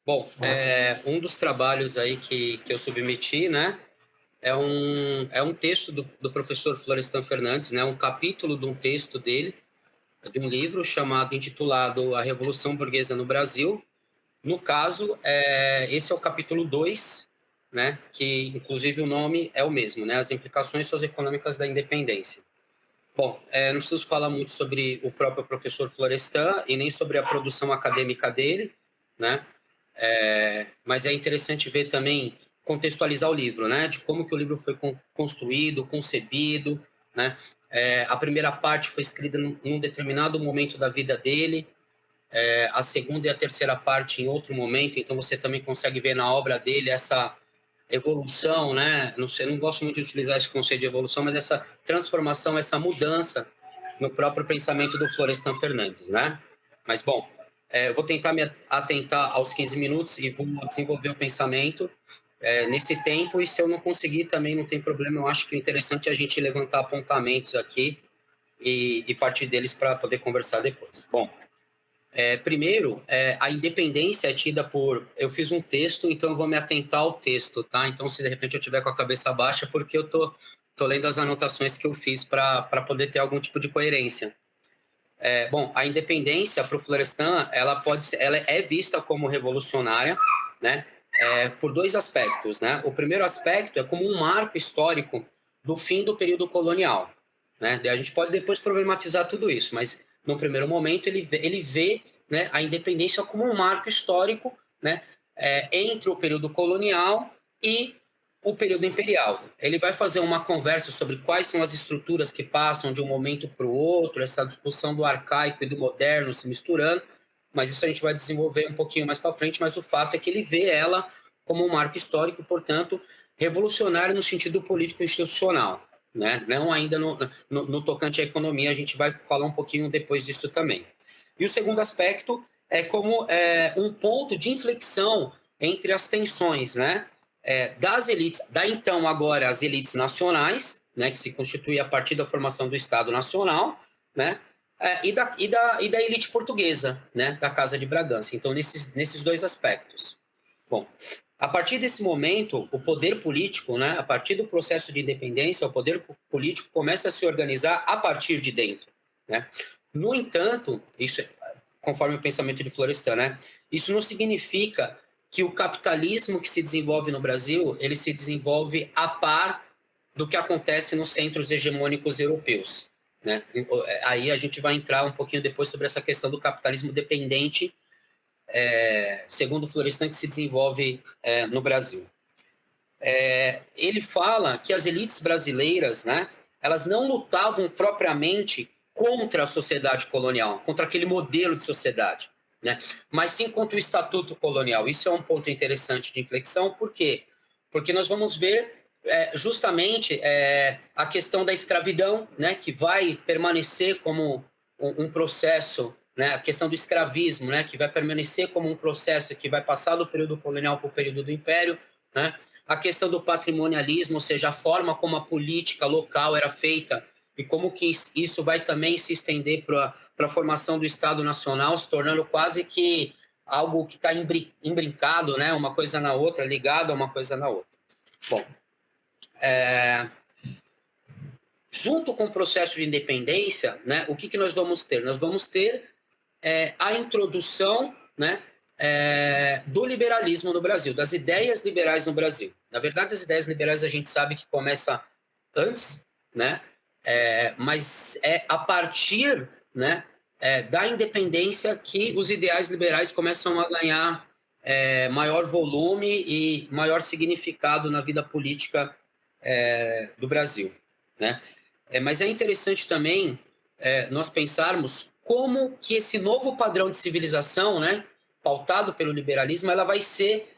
Bom, um dos trabalhos aí que eu submeti, né, é um texto do professor Florestan Fernandes, né, um capítulo de um texto dele, de um livro intitulado A Revolução Burguesa no Brasil. No caso, esse é o capítulo 2, né, que inclusive o nome é o mesmo, né, As Implicações Socioeconômicas da Independência. Bom, não preciso falar muito sobre o próprio professor Florestan e nem sobre a produção acadêmica dele, né? Mas é interessante ver também, contextualizar o livro, né? De como que o livro foi construído, concebido, né? A primeira parte foi escrita num determinado momento da vida dele, a segunda e a terceira parte em outro momento, então você também consegue ver na obra dele essa evolução, né? Não sei, não gosto muito de utilizar esse conceito de evolução, mas essa transformação, essa mudança no próprio pensamento do Florestan Fernandes, né? Mas, bom, eu vou tentar me atentar aos 15 minutos e vou desenvolver o pensamento nesse tempo, e se eu não conseguir também não tem problema, eu acho que o interessante é a gente levantar apontamentos aqui e partir deles para poder conversar depois. Bom, primeiro, a independência é tida por... Eu fiz um texto, então eu vou me atentar ao texto, tá? Então, se de repente eu tiver com a cabeça baixa, porque eu tô lendo as anotações que eu fiz para poder ter algum tipo de coerência. Bom, a independência para o Florestan, ela é vista como revolucionária, né? Por dois aspectos, né? O primeiro aspecto é como um marco histórico do fim do período colonial, né? A gente pode depois problematizar tudo isso, mas no primeiro momento ele vê, né, a independência como um marco histórico, né, entre o período colonial e o período imperial. Ele vai fazer uma conversa sobre quais são as estruturas que passam de um momento para o outro, essa discussão do arcaico e do moderno se misturando, mas isso a gente vai desenvolver um pouquinho mais para frente, mas o fato é que ele vê ela como um marco histórico, portanto, revolucionário no sentido político institucional, né? Não ainda no tocante à economia, a gente vai falar um pouquinho depois disso também. E o segundo aspecto é como um ponto de inflexão entre as tensões, né? Das elites, então agora as elites nacionais, né, que se constitui a partir da formação do Estado Nacional, né, e da elite portuguesa, né, da Casa de Bragança. Então, nesses dois aspectos. Bom, a partir desse momento, o poder político, né, a partir do processo de independência, o poder político começa a se organizar a partir de dentro, né? No entanto, isso conforme o pensamento de Florestan, né, isso não significa que o capitalismo que se desenvolve no Brasil, ele se desenvolve a par do que acontece nos centros hegemônicos europeus, né? Aí a gente vai entrar um pouquinho depois sobre essa questão do capitalismo dependente, segundo Florestan, que se desenvolve no Brasil. Ele fala que as elites brasileiras, né, elas não lutavam propriamente contra a sociedade colonial, contra aquele modelo de sociedade, né, mas sim contra o estatuto colonial. Isso é um ponto interessante de inflexão, por quê? Porque nós vamos ver justamente a questão da escravidão, né, que vai permanecer como um processo, né, a questão do escravismo, né, que vai permanecer como um processo que vai passar do período colonial para o período do império, né, a questão do patrimonialismo, ou seja, a forma como a política local era feita e como que isso vai também se estender para a formação do Estado Nacional, se tornando quase que algo que está imbrincado, né, uma coisa na outra, ligado a uma coisa na outra. Bom, junto com o processo de independência, né, o que nós vamos ter? Nós vamos ter a introdução, né, do liberalismo no Brasil, das ideias liberais no Brasil. Na verdade, as ideias liberais a gente sabe que começa antes, né, mas é a partir, né, da independência que os ideais liberais começam a ganhar maior volume e maior significado na vida política do Brasil, né? Mas é interessante também nós pensarmos como que esse novo padrão de civilização, né, pautado pelo liberalismo, ela vai ser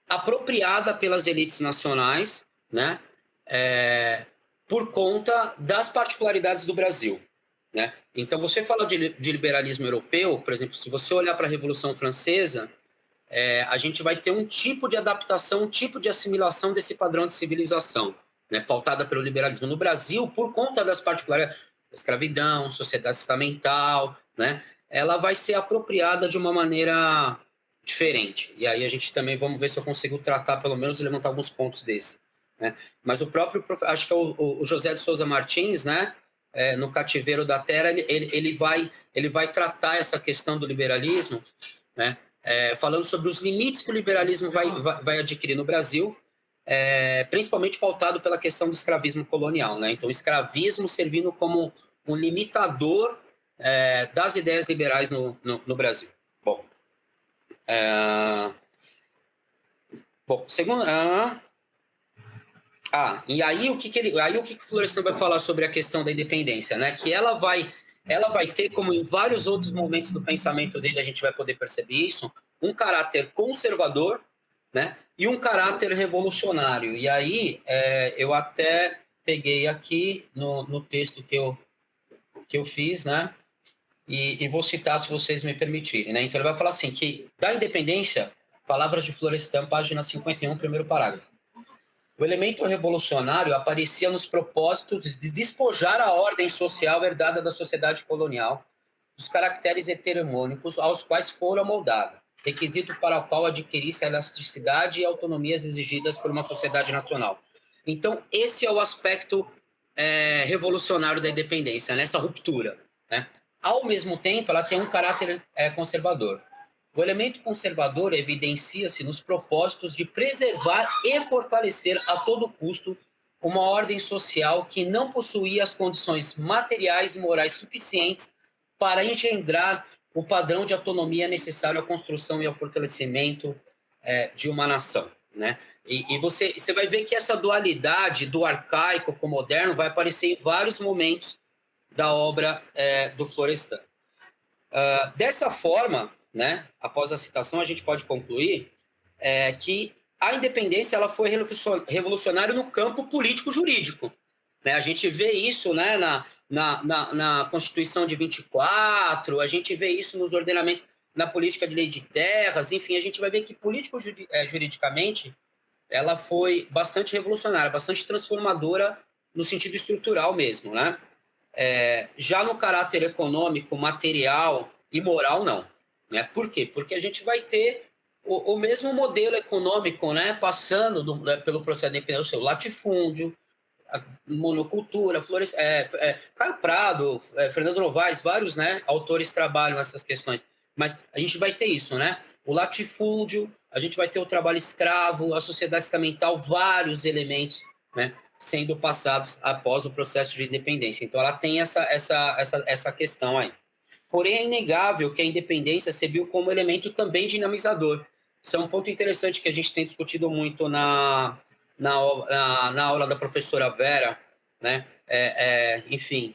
apropriada pelas elites nacionais, né, por conta das particularidades do Brasil, né? Então, você fala de liberalismo europeu, por exemplo, se você olhar para a Revolução Francesa, a gente vai ter um tipo de adaptação, um tipo de assimilação desse padrão de civilização, né, pautada pelo liberalismo. No Brasil, por conta das particularidades, escravidão, sociedade estamental, né, ela vai ser apropriada de uma maneira diferente. E aí a gente também, vamos ver se eu consigo tratar, pelo menos, levantar alguns pontos desse, né? Mas o próprio, acho que é o José de Souza Martins, né? No Cativeiro da Terra, ele vai tratar essa questão do liberalismo, né? Falando sobre os limites que o liberalismo vai adquirir no Brasil, principalmente pautado pela questão do escravismo colonial, né? Então, o escravismo servindo como um limitador das ideias liberais no Brasil. Bom, segundo. E aí o que o Florestan vai falar sobre a questão da independência, né? Que ela vai ter, como em vários outros momentos do pensamento dele, a gente vai poder perceber isso, um caráter conservador, né? E um caráter revolucionário. E aí eu até peguei aqui no texto que eu fiz, né? E vou citar, se vocês me permitirem, né? Então ele vai falar assim, que da independência, palavras de Florestan, página 51, primeiro parágrafo. O elemento revolucionário aparecia nos propósitos de despojar a ordem social herdada da sociedade colonial dos caracteres hegemônicos aos quais fora moldada, requisito para o qual adquirisse a elasticidade e autonomias exigidas por uma sociedade nacional. Então, esse é o aspecto revolucionário da independência, nessa ruptura, né? Ao mesmo tempo, ela tem um caráter conservador. O elemento conservador evidencia-se nos propósitos de preservar e fortalecer a todo custo uma ordem social que não possuía as condições materiais e morais suficientes para engendrar o padrão de autonomia necessário à construção e ao fortalecimento de uma nação, né? E você vai ver que essa dualidade do arcaico com o moderno vai aparecer em vários momentos da obra do Florestan. Dessa forma, né, após a citação, a gente pode concluir que a independência ela foi revolucionária no campo político-jurídico, né? A gente vê isso, né, na Constituição de 24, a gente vê isso nos ordenamentos, na política de lei de terras, enfim, a gente vai ver que político-juridicamente ela foi bastante revolucionária, bastante transformadora no sentido estrutural mesmo, né? Já no caráter econômico, material e moral, não. Né? Por quê? Porque a gente vai ter o mesmo modelo econômico, né? Passando pelo processo de independência, o latifúndio, a monocultura, Caio Prado, Fernando Novaes, vários, né, autores trabalham essas questões. Mas a gente vai ter isso, né? O latifúndio, a gente vai ter o trabalho escravo, a sociedade estamental, vários elementos, né, sendo passados após o processo de independência. Então, ela tem essa questão aí. Porém, é inegável que a independência serviu como elemento também dinamizador. Isso é um ponto interessante que a gente tem discutido muito na aula da professora Vera, né? Enfim,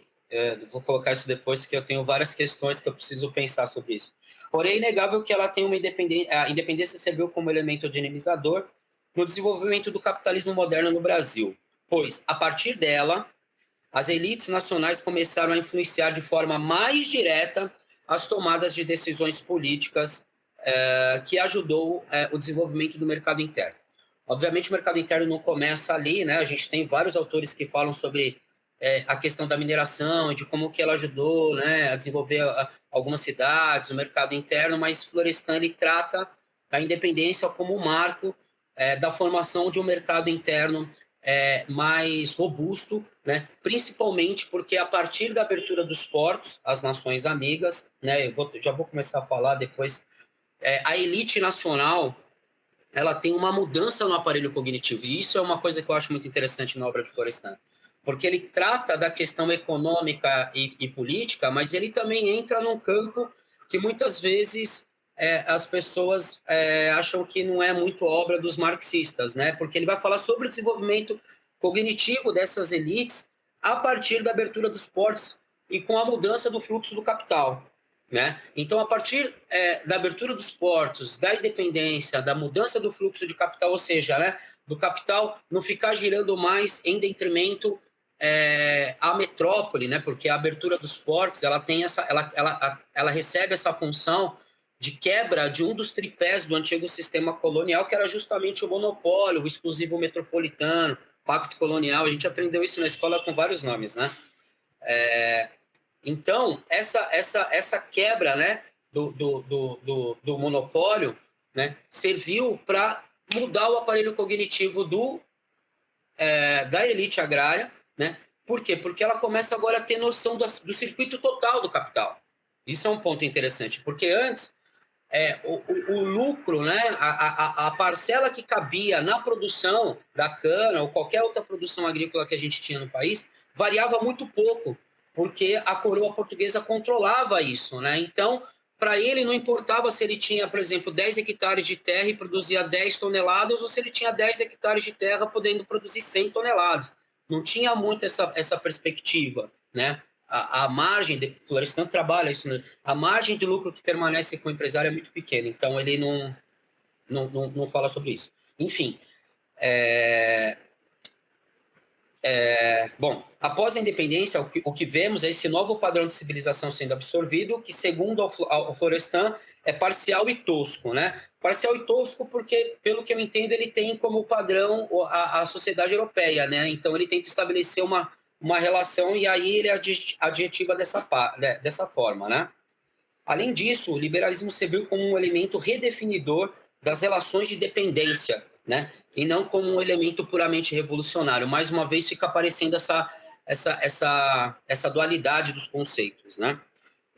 vou colocar isso depois, que eu tenho várias questões que eu preciso pensar sobre isso. Porém, é inegável que ela tem a independência serviu como elemento dinamizador no desenvolvimento do capitalismo moderno no Brasil, pois, a partir dela, as elites nacionais começaram a influenciar de forma mais direta as tomadas de decisões políticas que ajudou o desenvolvimento do mercado interno. Obviamente, o mercado interno não começa ali, né? A gente tem vários autores que falam sobre a questão da mineração e de como que ela ajudou, né, a desenvolver algumas cidades, o mercado interno, mas Florestan ele trata a independência como um marco da formação de um mercado interno mais robusto, né? Principalmente porque a partir da abertura dos portos, as nações amigas, né? Já vou começar a falar depois, a elite nacional ela tem uma mudança no aparelho cognitivo, e isso é uma coisa que eu acho muito interessante na obra de Florestan, porque ele trata da questão econômica e política, mas ele também entra num campo que muitas vezes as pessoas acham que não é muito obra dos marxistas, né? Porque ele vai falar sobre o desenvolvimento cognitivo dessas elites a partir da abertura dos portos e com a mudança do fluxo do capital. Né? Então, a partir da abertura dos portos, da independência, da mudança do fluxo de capital, ou seja, né, do capital não ficar girando mais em detrimento à metrópole, né, porque a abertura dos portos ela tem ela recebe essa função de quebra de um dos tripés do antigo sistema colonial, que era justamente o monopólio, o exclusivo metropolitano, pacto colonial. A gente aprendeu isso na escola com vários nomes, né? Então, essa quebra, né, do monopólio né, serviu para mudar o aparelho cognitivo da elite agrária, né? Por quê? Porque ela começa agora a ter noção do circuito total do capital. Isso é um ponto interessante, porque antes o lucro, né, a parcela que cabia na produção da cana ou qualquer outra produção agrícola que a gente tinha no país variava muito pouco, porque a coroa portuguesa controlava isso, né? Então, para ele não importava se ele tinha, por exemplo, 10 hectares de terra e produzia 10 toneladas ou se ele tinha 10 hectares de terra podendo produzir 100 toneladas. Não tinha muito essa perspectiva, né? A margem, de Florestan trabalha isso, né? A margem de lucro que permanece com o empresário é muito pequena, então ele não fala sobre isso. Enfim, bom, após a independência, o que vemos é esse novo padrão de civilização sendo absorvido, que, segundo o Florestan, é parcial e tosco, né? Parcial e tosco porque, pelo que eu entendo, ele tem como padrão a sociedade europeia, né? Então, ele tenta estabelecer uma relação e aí ele adjetiva dessa forma, né? Além disso, o liberalismo serviu como um elemento redefinidor das relações de dependência, né? E não como um elemento puramente revolucionário. Mais uma vez fica aparecendo essa dualidade dos conceitos, né?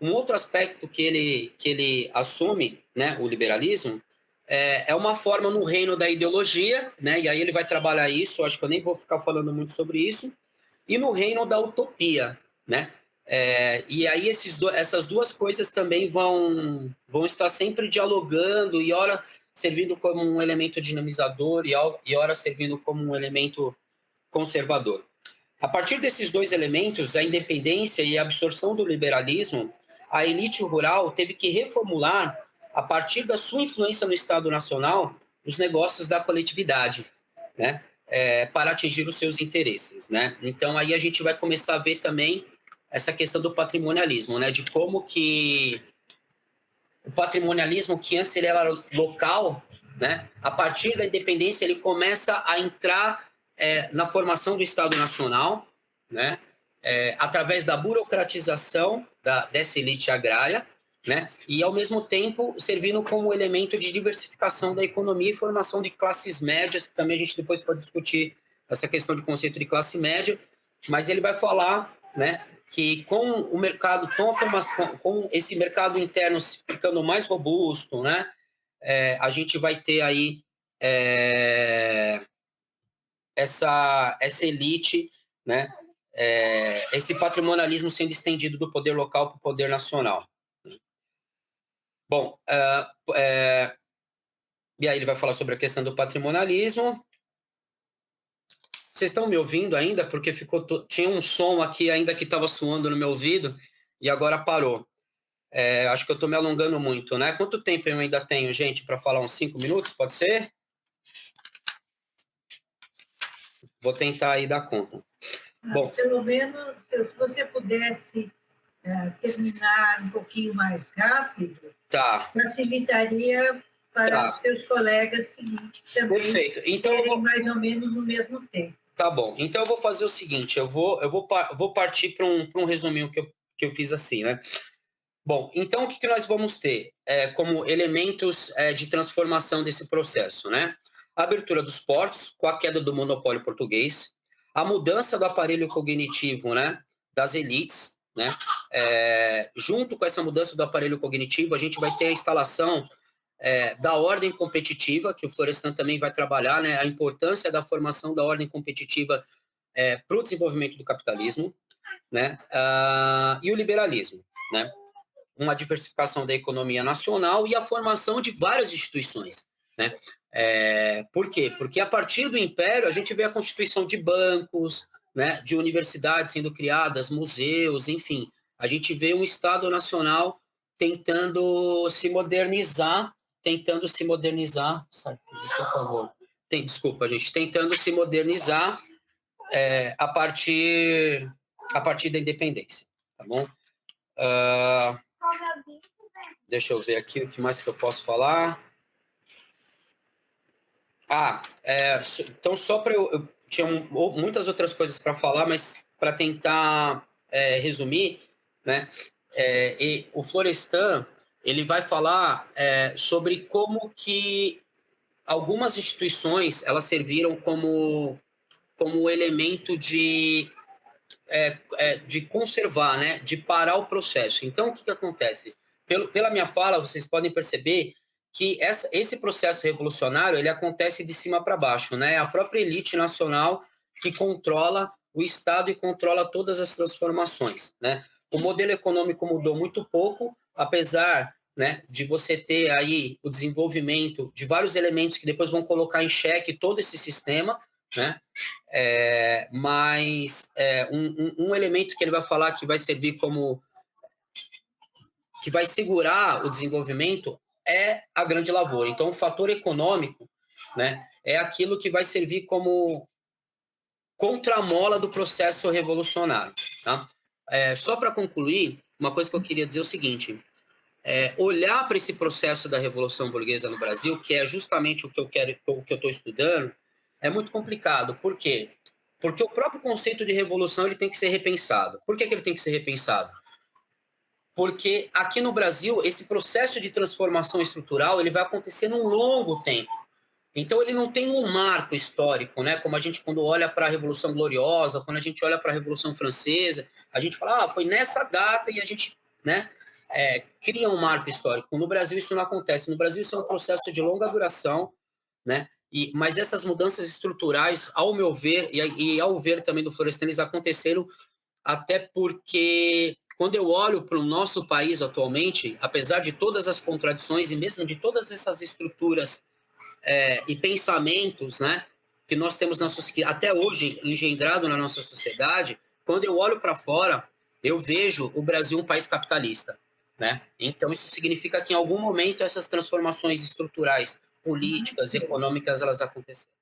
Um outro aspecto que ele assume, né, o liberalismo, é uma forma no reino da ideologia, né? E aí ele vai trabalhar isso. Acho que eu nem vou ficar falando muito sobre isso. E no reino da utopia, né? E aí essas duas coisas também vão estar sempre dialogando e ora servindo como um elemento dinamizador e ora servindo como um elemento conservador. A partir desses dois elementos, a independência e a absorção do liberalismo, a elite rural teve que reformular, a partir da sua influência no Estado Nacional, os negócios da coletividade, né? Para atingir os seus interesses, né? Então, aí a gente vai começar a ver também essa questão do patrimonialismo, né? De como que o patrimonialismo, que antes ele era local, né? A partir da independência, ele começa a entrar na formação do Estado Nacional, né? Através da burocratização dessa elite agrária, né? E, ao mesmo tempo, servindo como elemento de diversificação da economia e formação de classes médias, que também a gente depois pode discutir essa questão de conceito de classe média, mas ele vai falar, né, que com o mercado, com esse mercado interno ficando mais robusto, né, a gente vai ter aí essa elite, né, esse patrimonialismo sendo estendido do poder local para o poder nacional. Bom, e aí ele vai falar sobre a questão do patrimonialismo. Vocês estão me ouvindo ainda? Porque tinha um som aqui ainda que estava soando no meu ouvido e agora parou. Acho que eu estou me alongando muito, né? Quanto tempo eu ainda tenho, gente, para falar? Uns 5 minutos, pode ser? Vou tentar aí dar conta. Bom, pelo menos, se você pudesse terminar um pouquinho mais rápido, tá. Facilitaria para os seus colegas seguintes também. Perfeito. Então, terem mais ou menos no mesmo tempo. Tá bom. Então eu vou fazer o seguinte, eu vou partir para um resuminho que eu fiz assim, né? Bom, então o que nós vamos ter como elementos de transformação desse processo, né? A abertura dos portos, com a queda do monopólio português, a mudança do aparelho cognitivo, né, das elites, né? Junto com essa mudança do aparelho cognitivo, a gente vai ter a instalação da ordem competitiva, que o Florestan também vai trabalhar, né, a importância da formação da ordem competitiva para o desenvolvimento do capitalismo, né, e o liberalismo, né, uma diversificação da economia nacional e a formação de várias instituições, né. Por quê? Porque a partir do Império a gente vê a constituição de bancos, né, de universidades sendo criadas, museus, enfim, a gente vê um Estado Nacional tentando se modernizar, sai, por favor, desculpa, gente, tentando se modernizar a partir da independência, tá bom? Deixa eu ver aqui o que mais que eu posso falar. Então só para eu tinha muitas outras coisas para falar, mas para tentar resumir, né? E o Florestan ele vai falar sobre como que algumas instituições elas serviram como elemento de conservar, né, de parar o processo. Então, o que acontece? Pela minha fala, vocês podem perceber que esse processo revolucionário ele acontece de cima para baixo, né? É a própria elite nacional que controla o Estado e controla todas as transformações, né? O modelo econômico mudou muito pouco, apesar, né, de você ter aí o desenvolvimento de vários elementos que depois vão colocar em xeque todo esse sistema, né? Mas um elemento que ele vai falar que vai servir como que vai segurar o desenvolvimento é a grande lavoura. Então, o fator econômico, né, é aquilo que vai servir como contramola do processo revolucionário. Tá? Só para concluir, uma coisa que eu queria dizer é o seguinte: olhar para esse processo da Revolução Burguesa no Brasil, que é justamente o que eu quero, o que eu estou estudando, é muito complicado. Por quê? Porque o próprio conceito de revolução ele tem que ser repensado. Por que ele tem que ser repensado? Porque aqui no Brasil, esse processo de transformação estrutural ele vai acontecer num longo tempo. Então, ele não tem um marco histórico, né? Como a gente, quando olha para a Revolução Gloriosa, quando a gente olha para a Revolução Francesa, a gente fala, foi nessa data e a gente, né, cria um marco histórico. No Brasil, isso não acontece. No Brasil, isso é um processo de longa duração, né? Mas essas mudanças estruturais, ao meu ver, e ao ver também do Florestan, eles aconteceram até porque, quando eu olho para o nosso país atualmente, apesar de todas as contradições e mesmo de todas essas estruturas e pensamentos, né, que nós temos até hoje engendrado na nossa sociedade, quando eu olho para fora, eu vejo o Brasil um país capitalista, né? Então isso significa que em algum momento essas transformações estruturais, políticas, econômicas, elas aconteceram.